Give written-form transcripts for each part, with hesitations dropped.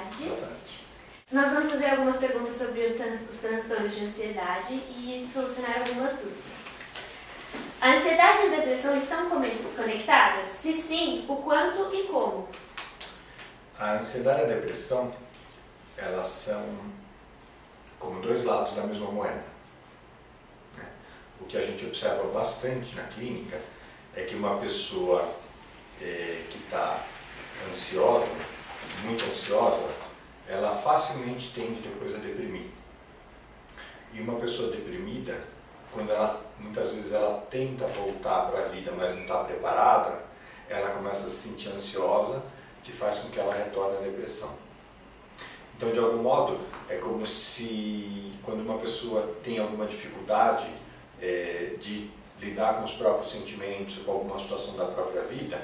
Exatamente. Nós vamos fazer algumas perguntas sobre os transtornos de ansiedade e solucionar algumas dúvidas. A ansiedade e a depressão estão conectadas? Se sim, o quanto e como? A ansiedade e a depressão, elas são como dois lados da mesma moeda. O que a gente observa bastante na clínica é que uma pessoa que está ansiosa, muito ansiosa, ela facilmente tende depois a deprimir. E uma pessoa deprimida, quando muitas vezes ela tenta voltar para a vida, mas não está preparada, ela começa a se sentir ansiosa, que faz com que ela retorne à depressão. Então, de algum modo, é como se quando uma pessoa tem alguma dificuldade de lidar com os próprios sentimentos, com alguma situação da própria vida,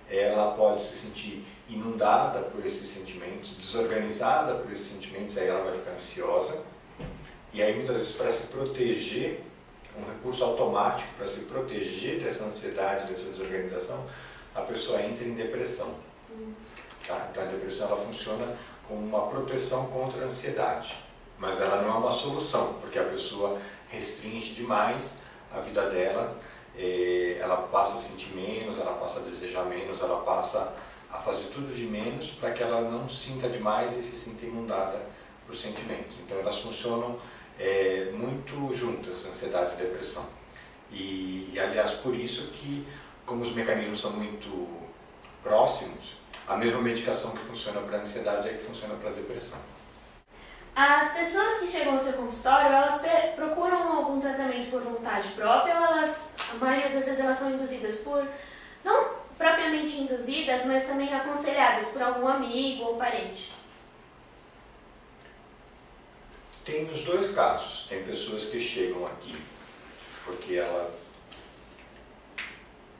ela pode se sentir inundada por esses sentimentos, desorganizada por esses sentimentos, aí ela vai ficar ansiosa. E aí, muitas vezes, para se proteger, um recurso automático para se proteger dessa ansiedade, dessa desorganização, a pessoa entra em depressão. Tá? Então, a depressão ela funciona como uma proteção contra a ansiedade, mas ela não é uma solução, porque a pessoa restringe demais a vida dela, ela passa a sentir menos, ela passa a desejar menos, ela passa a fazer tudo de menos para que ela não sinta demais e se sinta inundada por sentimentos. Então elas funcionam muito juntas, ansiedade e depressão. E aliás, por isso que, como os mecanismos são muito próximos, a mesma medicação que funciona para a ansiedade é que funciona para a depressão. As pessoas que chegam ao seu consultório, elas procuram algum tratamento por vontade própria ou a maioria das vezes elas são induzidas por, não propriamente induzidas, mas também aconselhadas por algum amigo ou parente? Tem os dois casos. Tem pessoas que chegam aqui porque elas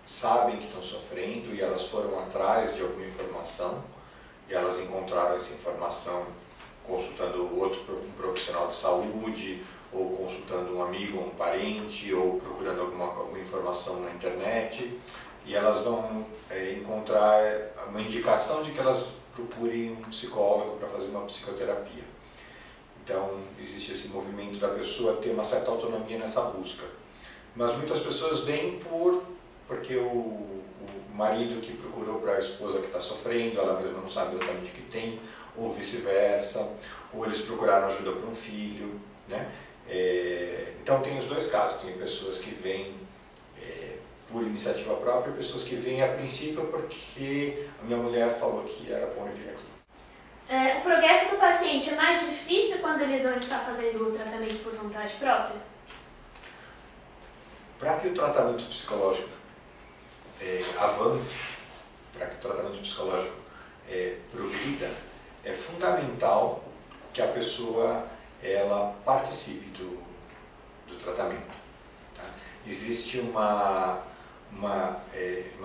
sabem que estão sofrendo e elas foram atrás de alguma informação e elas encontraram essa informação consultando um profissional de saúde, ou consultando um amigo ou um parente, ou procurando alguma informação na internet, e elas vão encontrar uma indicação de que elas procurem um psicólogo para fazer uma psicoterapia. Então, existe esse movimento da pessoa ter uma certa autonomia nessa busca. Mas muitas pessoas vêm porque o marido que procurou para a esposa que está sofrendo, ela mesma não sabe exatamente o que tem, ou vice-versa, ou eles procuraram ajuda para um filho, né? Então tem os dois casos, tem pessoas que vêm por iniciativa própria e pessoas que vêm a princípio porque a minha mulher falou que era bom eu vir aqui. O progresso do paciente é mais difícil quando eles não estão fazendo o tratamento por vontade própria? Para que o tratamento psicológico avance, para que o tratamento psicológico progrida, é fundamental que a pessoa ela participe do tratamento. Tá? Existe uma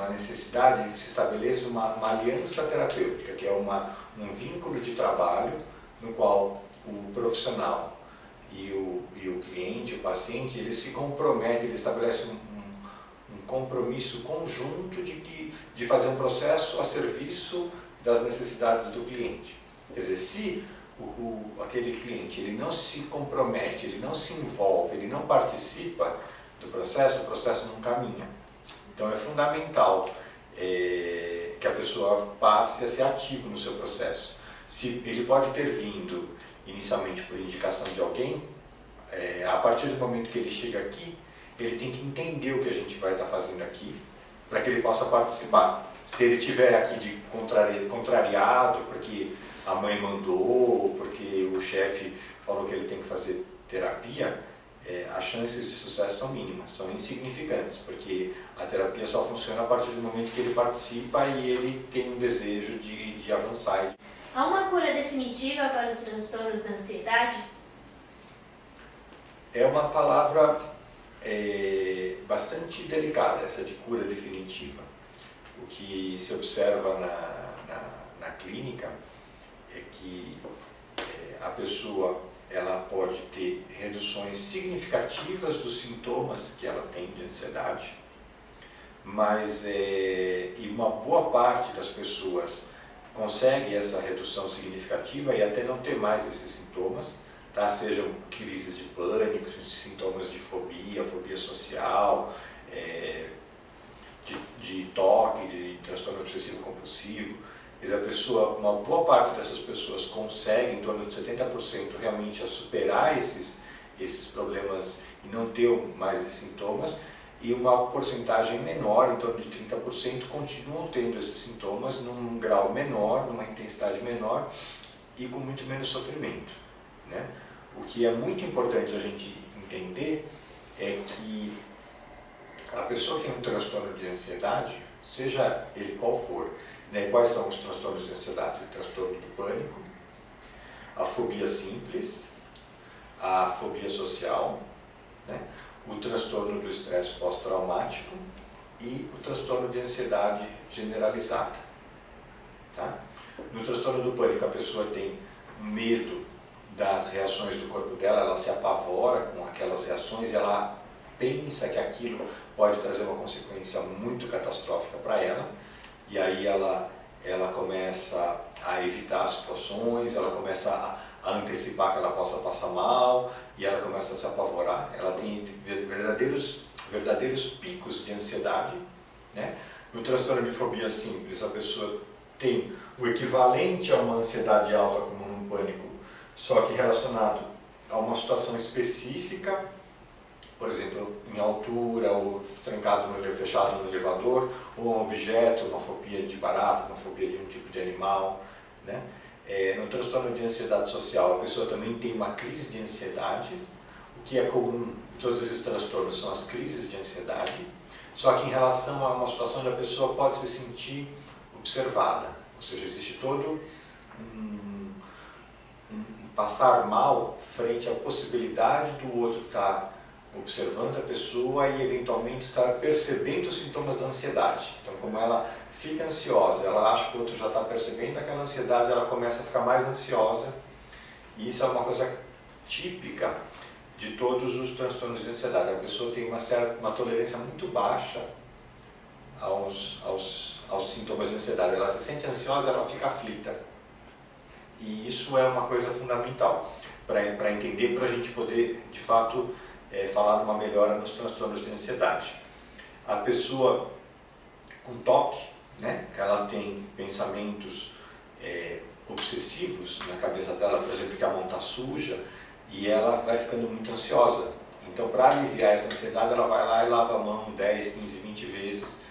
necessidade de que se estabeleça uma aliança terapêutica, que é um vínculo de trabalho no qual o profissional e o cliente, o paciente, eles se comprometem, eles estabelecem um compromisso conjunto de fazer um processo a serviço das necessidades do cliente. Quer dizer, se aquele cliente ele não se compromete, ele não se envolve, ele não participa do processo, o processo não caminha. Então é fundamental que a pessoa passe a ser ativo no seu processo. Se ele pode ter vindo inicialmente por indicação de alguém, a partir do momento que ele chega aqui, ele tem que entender o que a gente vai estar fazendo aqui, para que ele possa participar. Se ele estiver aqui de contrariado, porque a mãe mandou, porque o chefe falou que ele tem que fazer terapia, as chances de sucesso são mínimas, são insignificantes, porque a terapia só funciona a partir do momento que ele participa e ele tem um desejo de avançar. Há uma cura definitiva para os transtornos da ansiedade? É uma palavra bastante delicada, essa de cura definitiva. O que se observa na clínica é que a pessoa ela pode ter reduções significativas dos sintomas que ela tem de ansiedade, mas e uma boa parte das pessoas consegue essa redução significativa e até não ter mais esses sintomas, tá? Sejam crises de pânico, sintomas de fobia, fobia social, de toque, de transtorno obsessivo compulsivo. A pessoa, uma boa parte dessas pessoas consegue, em torno de 70%, realmente a superar esses problemas e não ter mais esses sintomas, e uma porcentagem menor, em torno de 30%, continuam tendo esses sintomas num grau menor, numa intensidade menor e com muito menos sofrimento, né? O que é muito importante a gente entender é que a pessoa que tem um transtorno de ansiedade, seja ele qual for, né? Quais são os transtornos de ansiedade? O transtorno do pânico, a fobia simples, a fobia social, né? O transtorno do estresse pós-traumático e o transtorno de ansiedade generalizada. Tá? No transtorno do pânico, a pessoa tem medo das reações do corpo dela, ela se apavora com aquelas reações e ela pensa que aquilo pode trazer uma consequência muito catastrófica para ela, e aí ela começa a evitar situações, ela começa a antecipar que ela possa passar mal, e ela começa a se apavorar, ela tem verdadeiros picos de ansiedade, né? No transtorno de fobia simples, a pessoa tem o equivalente a uma ansiedade alta como um pânico, só que relacionado a uma situação específica, por exemplo, em altura, ou fechado no elevador, ou um objeto, uma fobia de barata, uma fobia de um tipo de animal, né? No transtorno de ansiedade social, a pessoa também tem uma crise de ansiedade. O que é comum em todos esses transtornos são as crises de ansiedade, só que em relação a uma situação onde a pessoa pode se sentir observada, ou seja, existe todo um passar mal frente à possibilidade do outro estar observando a pessoa e eventualmente estar percebendo os sintomas da ansiedade. Então, como ela fica ansiosa, ela acha que o outro já está percebendo aquela ansiedade, ela começa a ficar mais ansiosa, e isso é uma coisa típica de todos os transtornos de ansiedade. A pessoa tem uma tolerância muito baixa aos sintomas de ansiedade. Ela se sente ansiosa, ela fica aflita. E isso é uma coisa fundamental para entender, para a gente poder, de fato, falar de uma melhora nos transtornos de ansiedade. A pessoa com toque, né, ela tem pensamentos obsessivos na cabeça dela, por exemplo, que a mão está suja, e ela vai ficando muito ansiosa. Então, para aliviar essa ansiedade, ela vai lá e lava a mão 10, 15, 20 vezes,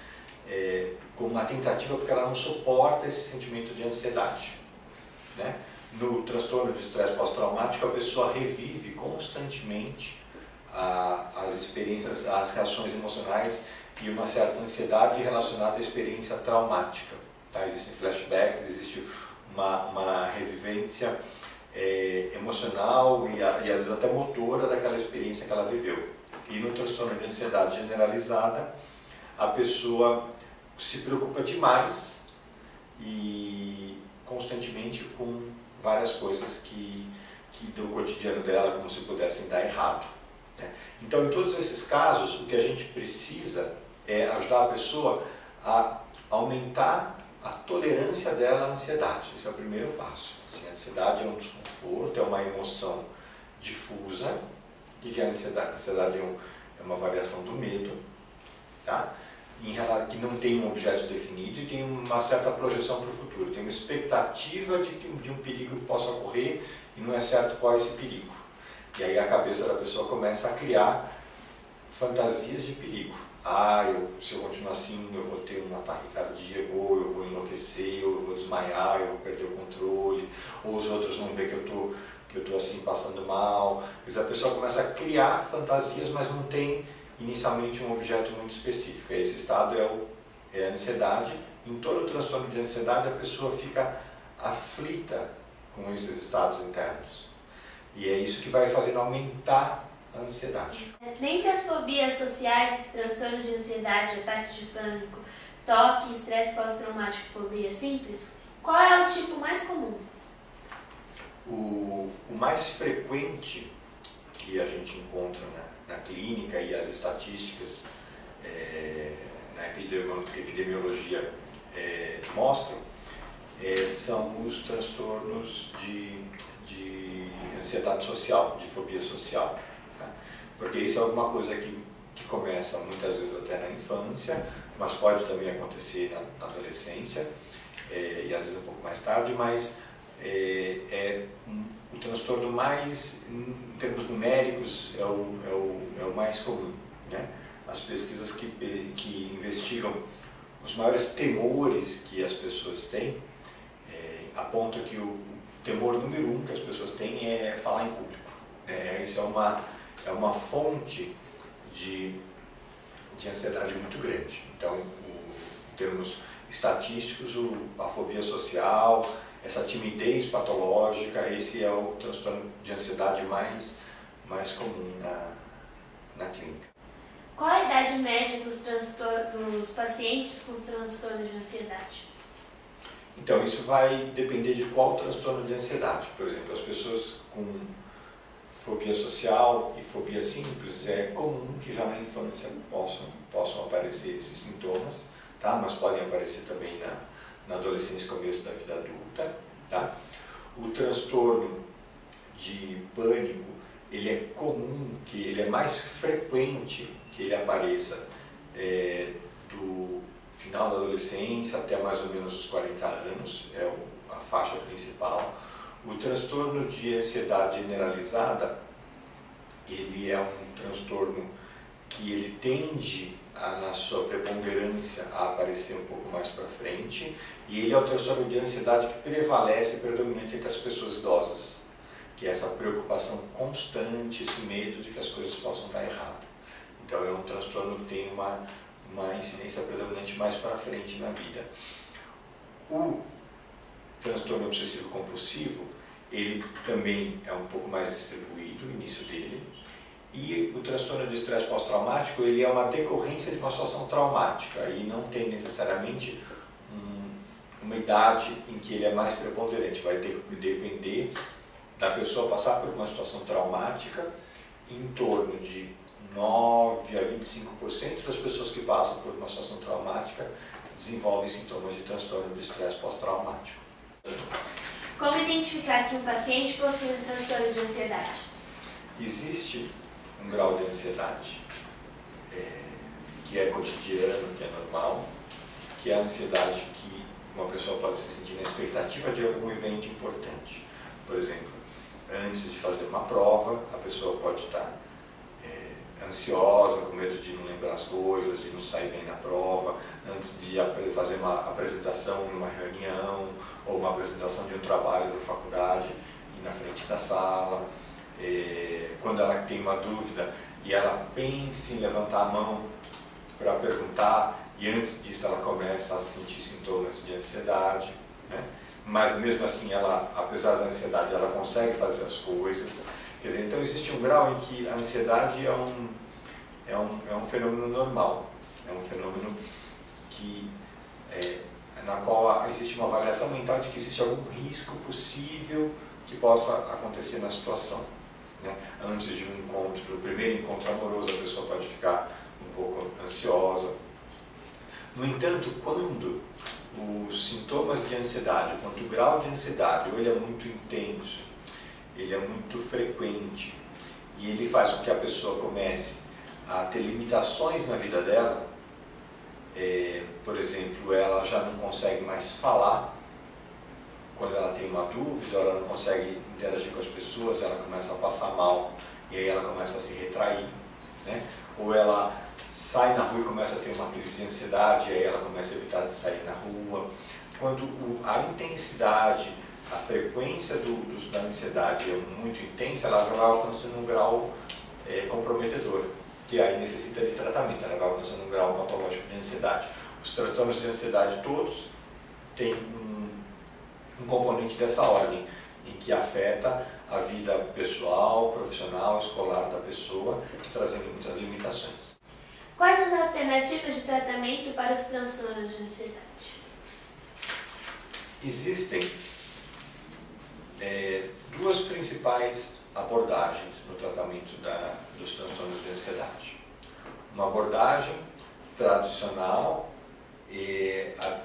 como uma tentativa, porque ela não suporta esse sentimento de ansiedade, né? No transtorno de estresse pós-traumático, a pessoa revive constantemente as experiências, as reações emocionais e uma certa ansiedade relacionada à experiência traumática. Tá? Existem flashbacks, existe uma revivência emocional e às vezes até motora daquela experiência que ela viveu. E no transtorno de ansiedade generalizada, a pessoa se preocupa demais e constantemente com várias coisas que do cotidiano dela, como se pudessem dar errado. Então, em todos esses casos, o que a gente precisa é ajudar a pessoa a aumentar a tolerância dela à ansiedade. Esse é o primeiro passo. Assim, a ansiedade é um desconforto, é uma emoção difusa. O que é a ansiedade? A ansiedade é uma variação do medo, tá? Que não tem um objeto definido e tem uma certa projeção para o futuro. Tem uma expectativa de um perigo que possa ocorrer e não é certo qual é esse perigo. E aí a cabeça da pessoa começa a criar fantasias de perigo. Se eu continuar assim, eu vou ter um ataque cardíaco, ou eu vou enlouquecer, ou eu vou desmaiar, eu vou perder o controle, ou os outros vão ver que eu estou assim passando mal. Mas a pessoa começa a criar fantasias, mas não tem inicialmente um objeto muito específico. Esse estado é a ansiedade. Em todo o transtorno de ansiedade, a pessoa fica aflita com esses estados internos. E é isso que vai fazendo aumentar a ansiedade. Dentre as fobias sociais, transtornos de ansiedade, ataques de pânico, toque, estresse pós-traumático, fobia simples, qual é o tipo mais comum? O mais frequente que a gente encontra na clínica e as estatísticas na epidemiologia mostram são os transtornos de ansiedade social, de fobia social. Tá? Porque isso é alguma coisa que começa muitas vezes até na infância, mas pode também acontecer na adolescência, e às vezes um pouco mais tarde, mas o transtorno mais, em termos numéricos, é o mais comum. Né? As pesquisas que investigam os maiores temores que as pessoas têm apontam que o temor número 1 que as pessoas têm é falar em público. Isso é uma fonte de ansiedade muito grande. Então, em termos estatísticos, a fobia social, essa timidez patológica, esse é o transtorno de ansiedade mais comum na clínica. Qual a idade média dos pacientes com transtorno de ansiedade? Então, isso vai depender de qual transtorno de ansiedade. Por exemplo, as pessoas com fobia social e fobia simples, é comum que já na infância possam aparecer esses sintomas, tá? Mas podem aparecer também na adolescência e começo da vida adulta. Tá? O transtorno de pânico, ele é comum, que ele é mais frequente que ele apareça do final da adolescência até mais ou menos os 40 anos, é a faixa principal. O transtorno de ansiedade generalizada, ele é um transtorno que ele tende, na sua preponderância, a aparecer um pouco mais para frente, e ele é o transtorno de ansiedade que prevalece predominante entre as pessoas idosas, que é essa preocupação constante, esse medo de que as coisas possam dar errado. Então é um transtorno que tem uma incidência predominante mais para frente na vida. O transtorno obsessivo compulsivo, ele também é um pouco mais distribuído, o início dele, e o transtorno de estresse pós-traumático, ele é uma decorrência de uma situação traumática e não tem necessariamente uma idade em que ele é mais preponderante, vai depender da pessoa passar por uma situação traumática. Em torno de 9 a 25% das pessoas que passam por uma situação traumática desenvolvem sintomas de transtorno de estresse pós-traumático. Como identificar que um paciente possui um transtorno de ansiedade? Existe um grau de ansiedade que é cotidiano, que é normal, que é a ansiedade que uma pessoa pode se sentir na expectativa de algum evento importante. Por exemplo, antes de fazer uma prova, a pessoa pode estar ansiosa, com medo de não lembrar as coisas, de não sair bem na prova, antes de fazer uma apresentação em uma reunião, ou uma apresentação de um trabalho da faculdade, e na frente da sala, quando ela tem uma dúvida e ela pensa em levantar a mão para perguntar, e antes disso ela começa a sentir sintomas de ansiedade, né? Mas mesmo assim, ela, apesar da ansiedade, ela consegue fazer as coisas. Quer dizer, então existe um grau em que a ansiedade é um fenômeno normal, é um fenômeno na qual existe uma avaliação mental de que existe algum risco possível que possa acontecer na situação. Né? Antes de um encontro, do primeiro encontro amoroso, a pessoa pode ficar um pouco ansiosa. No entanto, quando os sintomas de ansiedade, quanto o grau de ansiedade, ou ele é muito intenso, ele é muito frequente, e ele faz com que a pessoa comece a ter limitações na vida dela, por exemplo, ela já não consegue mais falar, quando ela tem uma dúvida, ela não consegue interagir com as pessoas, ela começa a passar mal, e aí ela começa a se retrair, né? Ou ela sai na rua e começa a ter uma crise de ansiedade, e aí ela começa a evitar de sair na rua. Quando a intensidade, a frequência da ansiedade é muito intensa, ela vai alcançando um grau comprometedor, que aí necessita de tratamento, ela vai alcançando um grau patológico de ansiedade. Os transtornos de ansiedade todos têm um componente dessa ordem, em que afeta a vida pessoal, profissional, escolar da pessoa, trazendo muitas limitações. Quais as alternativas de tratamento para os transtornos de ansiedade? Existem duas principais abordagens no tratamento dos transtornos de ansiedade. Uma abordagem tradicional,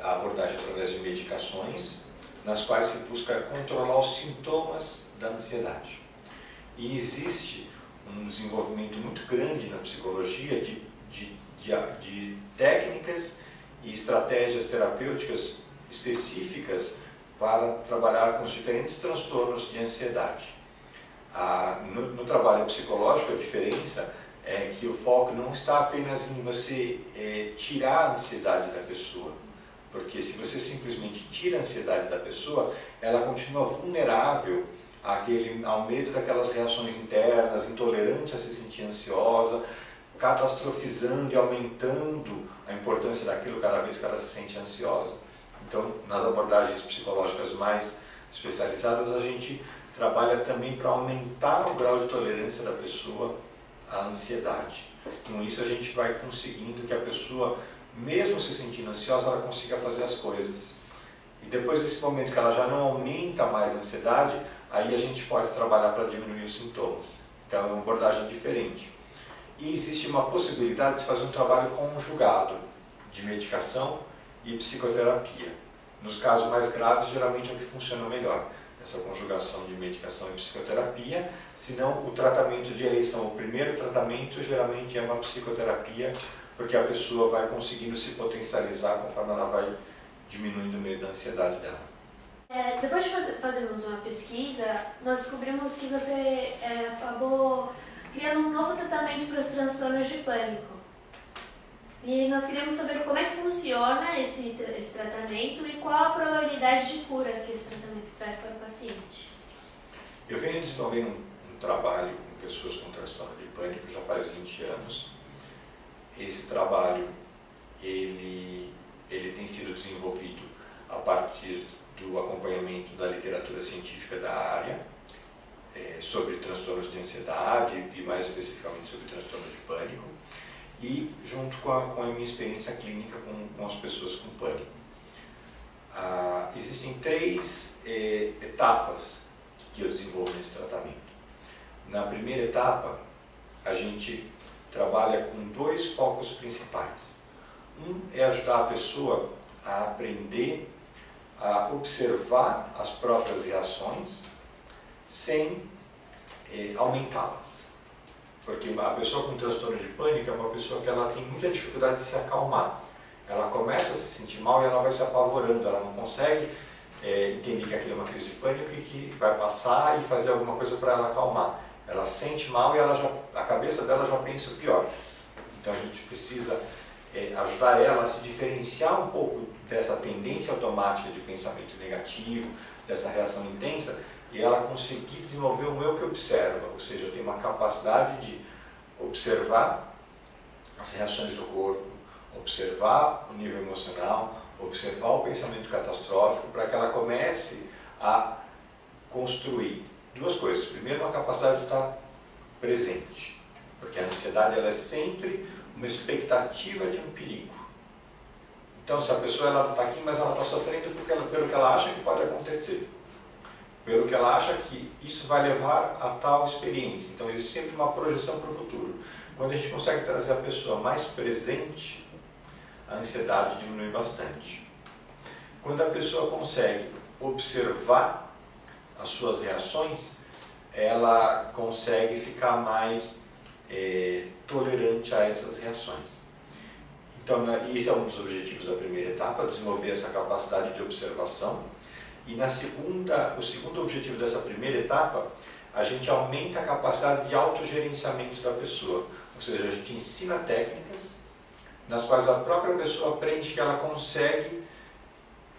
a abordagem através de medicações, nas quais se busca controlar os sintomas da ansiedade. E existe um desenvolvimento muito grande na psicologia de técnicas e estratégias terapêuticas específicas para trabalhar com os diferentes transtornos de ansiedade. No trabalho psicológico, a diferença é que o foco não está apenas em você tirar a ansiedade da pessoa, porque se você simplesmente tira a ansiedade da pessoa, ela continua vulnerável ao medo daquelas reações internas, intolerante a se sentir ansiosa, catastrofizando e aumentando a importância daquilo cada vez que ela se sente ansiosa. Então, nas abordagens psicológicas mais especializadas, a gente trabalha também para aumentar o grau de tolerância da pessoa à ansiedade. Com isso, a gente vai conseguindo que a pessoa, mesmo se sentindo ansiosa, ela consiga fazer as coisas. E depois desse momento que ela já não aumenta mais a ansiedade, aí a gente pode trabalhar para diminuir os sintomas. Então, é uma abordagem diferente. E existe uma possibilidade de se fazer um trabalho conjugado de medicação e psicoterapia. Nos casos mais graves, geralmente é o que funciona melhor, essa conjugação de medicação e psicoterapia. Senão, o tratamento de eleição, o primeiro tratamento, geralmente é uma psicoterapia, porque a pessoa vai conseguindo se potencializar conforme ela vai diminuindo o medo da ansiedade dela. Depois de fazermos uma pesquisa, nós descobrimos que você acabou criando um novo tratamento para os transtornos de pânico. E nós queríamos saber como é que funciona esse tratamento e qual a probabilidade de cura que esse tratamento traz para o paciente. Eu venho desenvolvendo um trabalho com pessoas com transtorno de pânico já faz 20 anos. Esse trabalho ele tem sido desenvolvido a partir do acompanhamento da literatura científica da área, sobre transtornos de ansiedade e mais especificamente sobre transtorno de pânico, e junto com a minha experiência clínica com as pessoas com pânico. Existem 3 etapas que eu desenvolvo nesse tratamento. Na primeira etapa, a gente trabalha com 2 focos principais. Um é ajudar a pessoa a aprender a observar as próprias reações sem aumentá-las. Porque a pessoa com transtorno de pânico é uma pessoa que ela tem muita dificuldade de se acalmar. Ela começa a se sentir mal e ela vai se apavorando, ela não consegue entender que aquilo é uma crise de pânico e que vai passar e fazer alguma coisa para ela acalmar. Ela sente mal e a cabeça dela já pensa o pior. Então a gente precisa ajudar ela a se diferenciar um pouco dessa tendência automática de pensamento negativo, dessa reação intensa, e ela conseguir desenvolver um eu que observa, ou seja, ter uma capacidade de observar as reações do corpo, observar o nível emocional, observar o pensamento catastrófico, para que ela comece a construir 2 coisas. Primeiro, uma capacidade de estar presente, porque a ansiedade ela é sempre uma expectativa de um perigo. Então, se a pessoa está aqui, mas ela está sofrendo pelo que ela acha que pode acontecer, pelo que ela acha que isso vai levar a tal experiência. Então, existe sempre uma projeção para o futuro. Quando a gente consegue trazer a pessoa mais presente, a ansiedade diminui bastante. Quando a pessoa consegue observar as suas reações, ela consegue ficar mais tolerante a essas reações. Então, esse é um dos objetivos da primeira etapa, desenvolver essa capacidade de observação. E o segundo objetivo dessa primeira etapa, a gente aumenta a capacidade de autogerenciamento da pessoa. Ou seja, a gente ensina técnicas nas quais a própria pessoa aprende que ela consegue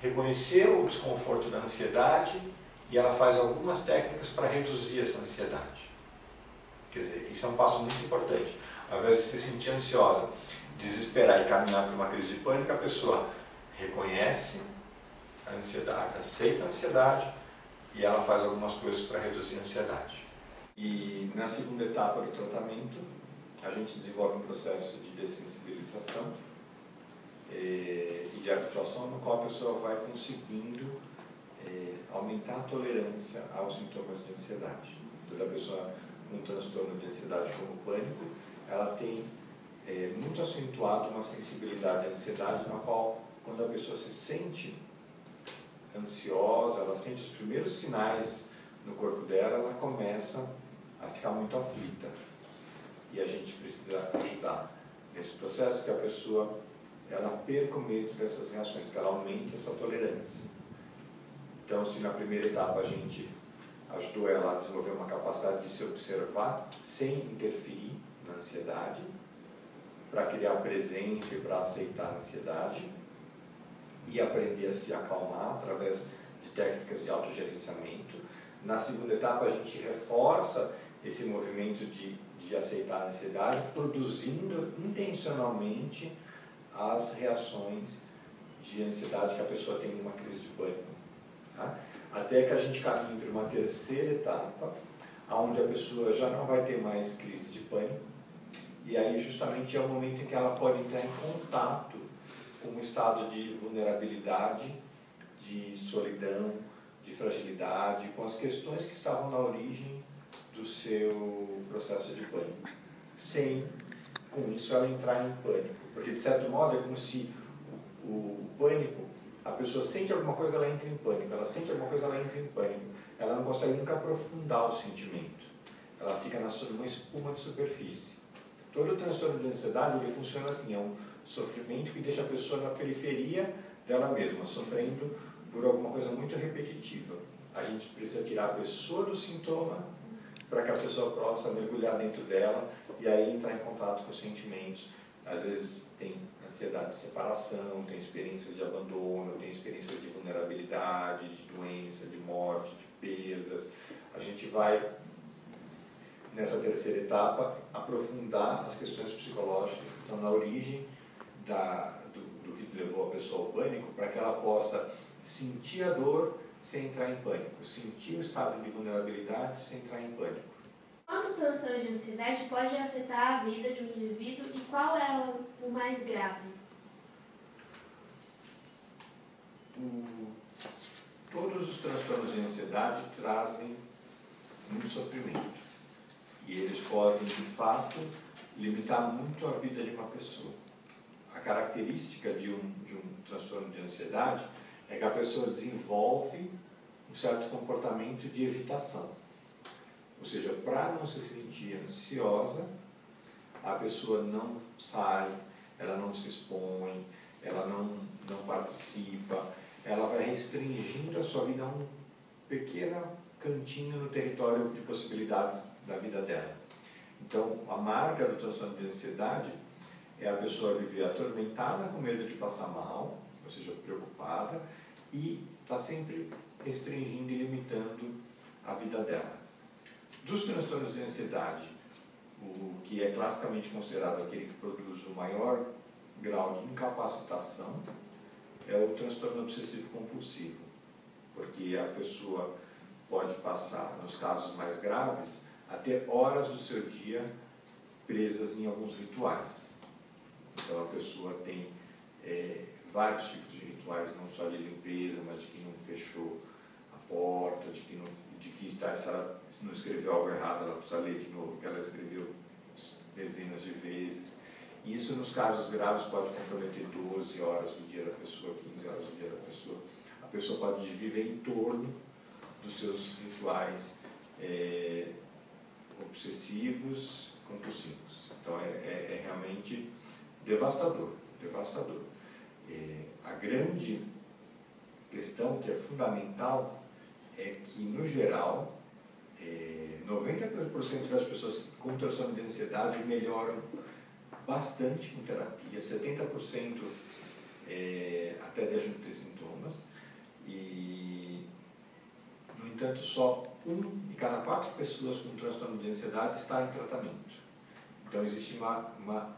reconhecer o desconforto da ansiedade e ela faz algumas técnicas para reduzir essa ansiedade. Quer dizer, isso é um passo muito importante. Ao invés de se sentir ansiosa, desesperar e caminhar para uma crise de pânico, a pessoa reconhece a ansiedade, aceita a ansiedade e ela faz algumas coisas para reduzir a ansiedade. E na segunda etapa do tratamento, a gente desenvolve um processo de dessensibilização e de habituação, no qual a pessoa vai conseguindo aumentar a tolerância aos sintomas de ansiedade. Toda pessoa com um transtorno de ansiedade como o pânico, ela tem muito acentuado uma sensibilidade à ansiedade, na qual, quando a pessoa se sente ansiosa, ela sente os primeiros sinais no corpo dela, ela começa a ficar muito aflita. E a gente precisa ajudar nesse processo que a pessoa ela perca o medo dessas reações, que ela aumente essa tolerância. Então, se na primeira etapa a gente ajudou ela a desenvolver uma capacidade de se observar sem interferir na ansiedade, para criar presença e para aceitar a ansiedade e aprender a se acalmar através de técnicas de autogerenciamento. Na segunda etapa a gente reforça esse movimento de aceitar a ansiedade, produzindo intencionalmente as reações de ansiedade que a pessoa tem numa crise de pânico. Tá? Até que a gente caminhe para uma terceira etapa, onde a pessoa já não vai ter mais crise de pânico, e aí justamente é o momento em que ela pode entrar em contato com um estado de vulnerabilidade, de solidão, de fragilidade, com as questões que estavam na origem do seu processo de pânico, sem, com isso, ela entrar em pânico. Porque, de certo modo, é como se o pânico, a pessoa sente alguma coisa, ela entra em pânico, ela sente alguma coisa, ela entra em pânico. Ela não consegue nunca aprofundar o sentimento. Ela fica numa espuma de superfície. Todo o transtorno de ansiedade, ele funciona assim, é um sofrimento que deixa a pessoa na periferia dela mesma, sofrendo por alguma coisa muito repetitiva. A gente precisa tirar a pessoa do sintoma para que a pessoa possa mergulhar dentro dela e aí entrar em contato com os sentimentos. Às vezes tem ansiedade de separação, tem experiências de abandono, tem experiências de vulnerabilidade, de doença, de morte, de perdas. A gente vai, nessa terceira etapa, aprofundar as questões psicológicas que estão na origem do que levou a pessoa ao pânico, para que ela possa sentir a dor sem entrar em pânico, sentir o estado de vulnerabilidade sem entrar em pânico. Quanto o transtorno de ansiedade pode afetar a vida de um indivíduo e qual é o mais grave? Todos os transtornos de ansiedade trazem muito sofrimento e eles podem, de fato, limitar muito a vida de uma pessoa. A característica de um transtorno de ansiedade é que a pessoa desenvolve um certo comportamento de evitação. Ou seja, para não se sentir ansiosa, a pessoa não sai, ela não se expõe, ela não participa, ela vai restringindo a sua vida a um pequeno cantinho no território de possibilidades da vida dela. Então, a marca do transtorno de ansiedade é a pessoa viver atormentada com medo de passar mal, ou seja, preocupada, e está sempre restringindo e limitando a vida dela. Dos transtornos de ansiedade, o que é classicamente considerado aquele que produz o maior grau de incapacitação é o transtorno obsessivo-compulsivo, porque a pessoa pode passar, nos casos mais graves, até horas do seu dia presas em alguns rituais. Então a pessoa tem vários tipos de rituais, não só de limpeza, mas de que não fechou a porta, se ela não escreveu algo errado, ela precisa ler de novo, porque ela escreveu dezenas de vezes. E isso, nos casos graves, pode comprometer 12 horas do dia da pessoa, 15 horas do dia da pessoa. A pessoa pode viver em torno dos seus rituais obsessivos, compulsivos. Então é realmente devastador, devastador. A grande questão que é fundamental é que, no geral, 90% das pessoas com transtorno de ansiedade melhoram bastante com terapia, 70% até deixam de ter sintomas, e, no entanto, só 1 em cada 4 pessoas com transtorno de ansiedade está em tratamento. Então existe uma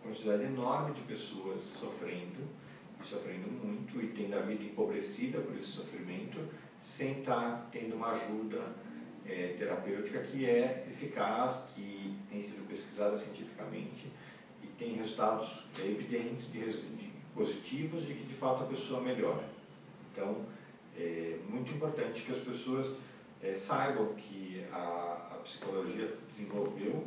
quantidade enorme de pessoas sofrendo, e sofrendo muito, e tendo a vida empobrecida por esse sofrimento, sem estar tendo uma ajuda terapêutica que é eficaz, que tem sido pesquisada cientificamente e tem resultados evidentes, positivos, de que de fato a pessoa melhora. Então, é muito importante que as pessoas saibam que a psicologia desenvolveu,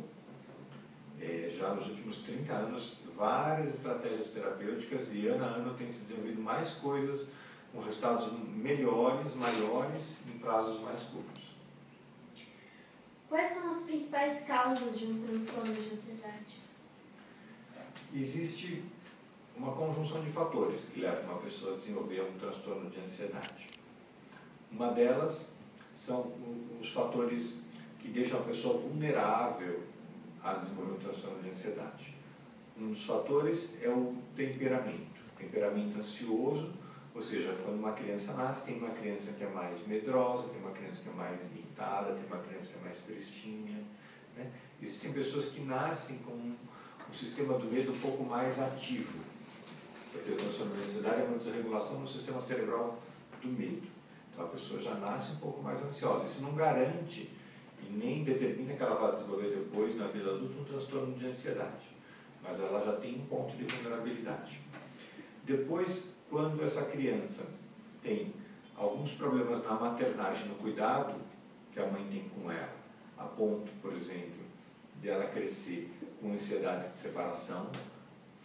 já nos últimos 30 anos, várias estratégias terapêuticas, e ano a ano tem se desenvolvido mais coisas com resultados melhores, maiores, em prazos mais curtos. Quais são as principais causas de um transtorno de ansiedade? Existe uma conjunção de fatores que levam uma pessoa a desenvolver um transtorno de ansiedade. Uma delas são os fatores que deixam a pessoa vulnerável a desenvolver um transtorno de ansiedade. Um dos fatores é o temperamento ansioso, ou seja, quando uma criança nasce, tem uma criança que é mais medrosa, tem uma criança que é mais irritada, tem uma criança que é mais tristinha, né? Existem pessoas que nascem com um sistema do medo um pouco mais ativo, porque o transtorno de ansiedade é uma desregulação no sistema cerebral do medo. Então a pessoa já nasce um pouco mais ansiosa. Isso não garante e nem determina que ela vai desenvolver depois, na vida adulta, um transtorno de ansiedade, mas ela já tem um ponto de vulnerabilidade. Depois, quando essa criança tem alguns problemas na maternagem, no cuidado que a mãe tem com ela, a ponto, por exemplo, de ela crescer com ansiedade de separação,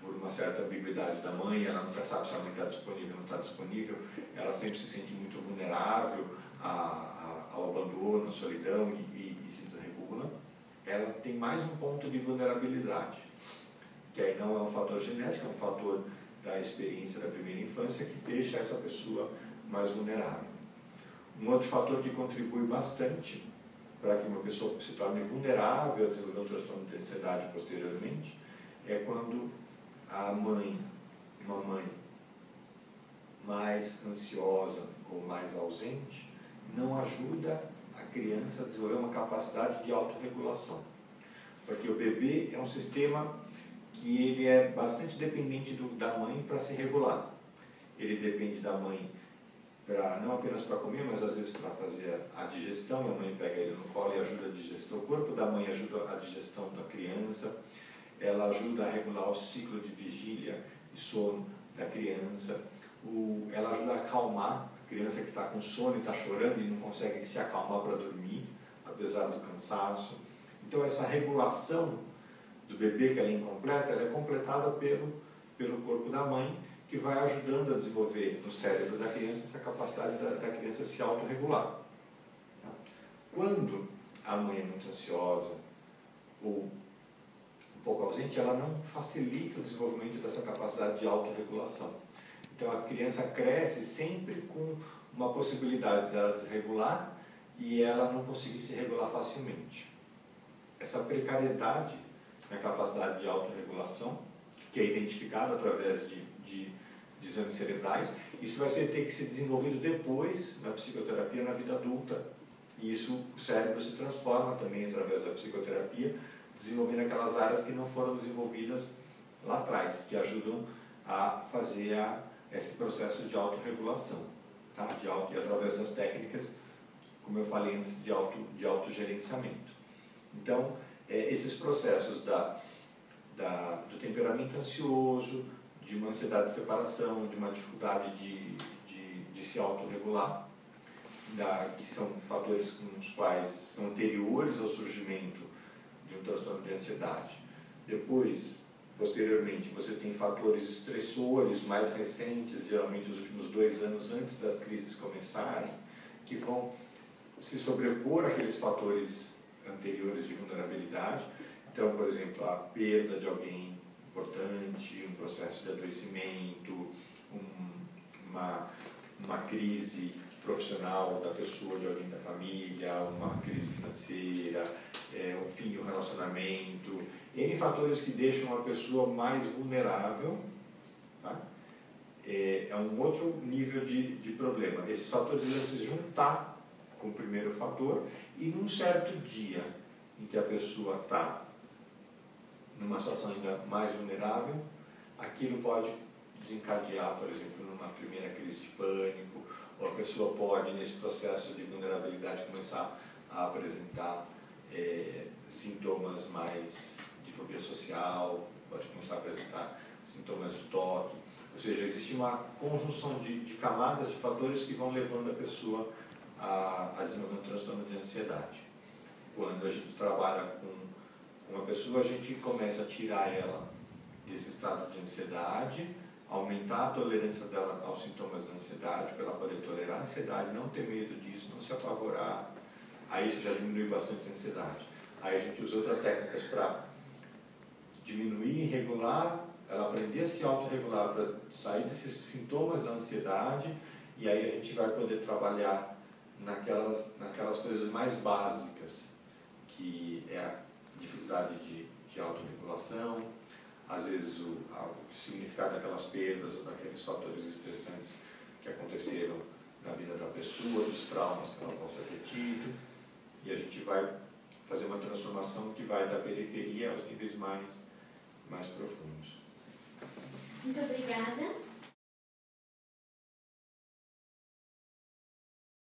por uma certa ambiguidade da mãe, ela nunca sabe se a mãe está disponível ou não está disponível, ela sempre se sente muito vulnerável ao abandono, à solidão e se desregula, ela tem mais um ponto de vulnerabilidade, que aí não é um fator genético, é um fator da experiência da primeira infância que deixa essa pessoa mais vulnerável. Um outro fator que contribui bastante para que uma pessoa se torne vulnerável a desenvolver um transtorno de ansiedade posteriormente é quando a mãe, uma mãe mais ansiosa ou mais ausente, não ajuda a criança a desenvolver uma capacidade de autorregulação. Porque o bebê é um sistema que ele é bastante dependente da mãe para se regular. Ele depende da mãe não apenas para comer, mas às vezes para fazer a digestão, e a mãe pega ele no colo e ajuda a digestão. O corpo da mãe ajuda a digestão da criança, ela ajuda a regular o ciclo de vigília e sono da criança, ela ajuda a acalmar a criança que está com sono e está chorando e não consegue se acalmar para dormir, apesar do cansaço. Então essa regulação do bebê, que ela é incompleta, ela é completada pelo corpo da mãe, que vai ajudando a desenvolver no cérebro da criança essa capacidade da criança se autorregular. Quando a mãe é muito ansiosa ou um pouco ausente, ela não facilita o desenvolvimento dessa capacidade de autorregulação. Então a criança cresce sempre com uma possibilidade dela desregular e ela não conseguir se regular facilmente. Essa precariedade na capacidade de autorregulação, que é identificada através de exames cerebrais, isso vai ter que ser desenvolvido depois na psicoterapia na vida adulta. E isso, o cérebro se transforma também através da psicoterapia, desenvolvendo aquelas áreas que não foram desenvolvidas lá atrás, que ajudam a fazer esse processo de autorregulação, tá? E através das técnicas, como eu falei antes, de autogerenciamento. Então, esses processos do temperamento ansioso, de uma ansiedade de separação, de uma dificuldade de se autorregular, que são fatores com os quais são anteriores ao surgimento de um transtorno de ansiedade. Depois, posteriormente, você tem fatores estressores mais recentes, geralmente os últimos 2 anos antes das crises começarem, que vão se sobrepor àqueles fatores anteriores de vulnerabilidade. Então, por exemplo, a perda de alguém importante, um processo de adoecimento, uma crise profissional da pessoa, de alguém da família, uma crise financeira, um fim do relacionamento, N fatores que deixam a pessoa mais vulnerável, tá? É um outro nível de problema. Esses fatores vão se juntar com o primeiro fator e num certo dia em que a pessoa está numa situação ainda mais vulnerável, aquilo pode desencadear, por exemplo, numa primeira crise de pânico, ou a pessoa pode, nesse processo de vulnerabilidade, começar a apresentar sintomas mais de fobia social, pode começar a apresentar sintomas de toque. Ou seja, existe uma conjunção de camadas, de fatores que vão levando a pessoa a desenvolver um transtorno de ansiedade. Quando a gente trabalha com uma pessoa, a gente começa a tirar ela desse estado de ansiedade, aumentar a tolerância dela aos sintomas da ansiedade, para ela poder tolerar a ansiedade, não ter medo disso, não se apavorar. Aí isso já diminui bastante a ansiedade. Aí a gente usa outras técnicas para diminuir e regular, ela aprender a se autorregular para sair desses sintomas da ansiedade, e aí a gente vai poder trabalhar naquelas coisas mais básicas, que é a dificuldade de autorregulação, às vezes o significado daquelas perdas ou daqueles fatores estressantes que aconteceram na vida da pessoa, dos traumas que ela possa ter tido, e a gente vai fazer uma transformação que vai da periferia aos níveis mais profundos. Muito obrigada.